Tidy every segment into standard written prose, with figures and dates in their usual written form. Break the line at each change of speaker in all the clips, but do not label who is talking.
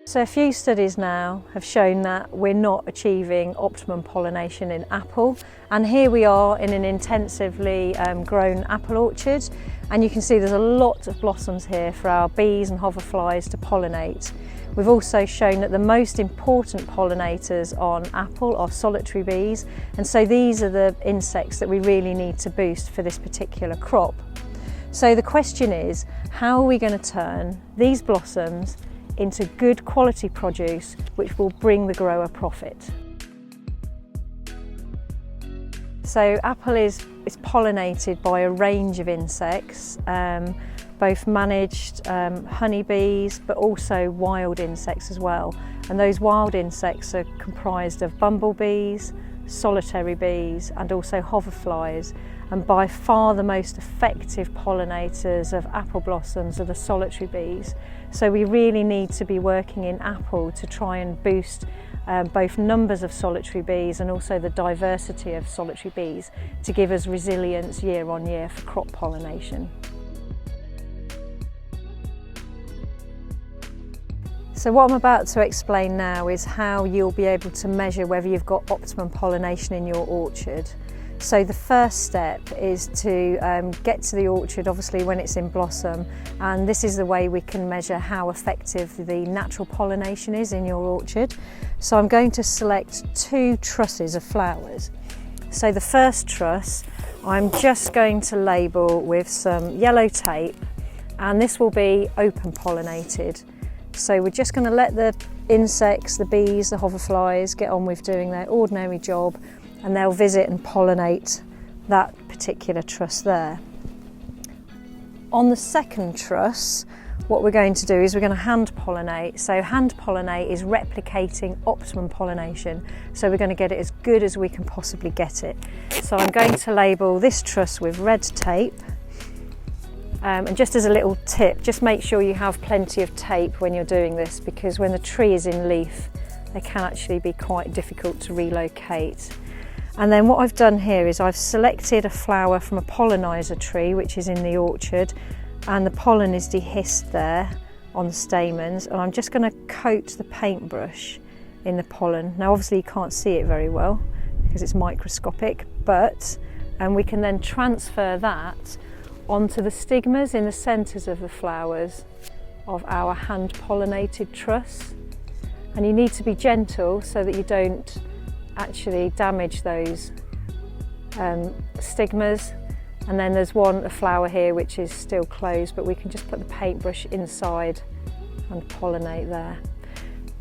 So a few studies now have shown that we're not achieving optimum pollination in apple, and here we are in an intensively grown apple orchard, and you can see there's a lot of blossoms here for our bees and hoverflies to pollinate. We've also shown that the most important pollinators on apple are solitary bees, and so these are the insects that we really need to boost for this particular crop. So the question is, how are we going to turn these blossoms into good quality produce which will bring the grower profit? So apple is pollinated by a range of insects, both managed honeybees but also wild insects as well. And those wild insects are comprised of bumblebees, solitary bees and also hoverflies. And by far the most effective pollinators of apple blossoms are the solitary bees. So we really need to be working in apple to try and boost both numbers of solitary bees and also the diversity of solitary bees to give us resilience year on year for crop pollination. So what I'm about to explain now is how you'll be able to measure whether you've got optimum pollination in your orchard. So the first step is to get to the orchard, obviously when it's in blossom, and this is the way we can measure how effective the natural pollination is in your orchard. So I'm going to select 2 trusses of flowers. So the first truss I'm just going to label with some yellow tape, and this will be open pollinated. So we're just going to let the insects, the bees, the hoverflies get on with doing their ordinary job, and they'll visit and pollinate that particular truss there. On the second truss, what we're going to do is we're going to hand pollinate. So hand pollinate is replicating optimum pollination. So we're going to get it as good as we can possibly get it. So I'm going to label this truss with red tape. And just as a little tip, just make sure you have plenty of tape when you're doing this, because when the tree is in leaf, they can actually be quite difficult to relocate. And then what I've done here is I've selected a flower from a polliniser tree which is in the orchard, and the pollen is dehissed there on the stamens, and I'm just going to coat the paintbrush in the pollen. Now obviously you can't see it very well because it's microscopic, but we can then transfer that onto the stigmas in the centres of the flowers of our hand pollinated truss. And you need to be gentle so that you don't actually damage those stigmas. And then there's a flower here which is still closed, but we can just put the paintbrush inside and pollinate there.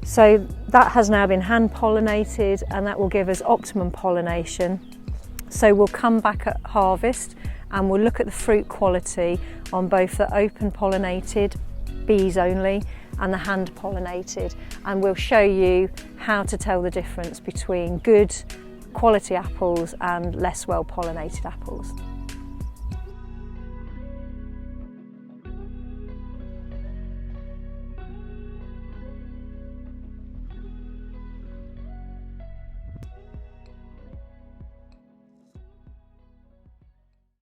So that has now been hand pollinated, and that will give us optimum pollination. So we'll come back at harvest and we'll look at the fruit quality on both the open pollinated bees only and the hand pollinated, and we'll show you how to tell the difference between good quality apples and less well pollinated apples.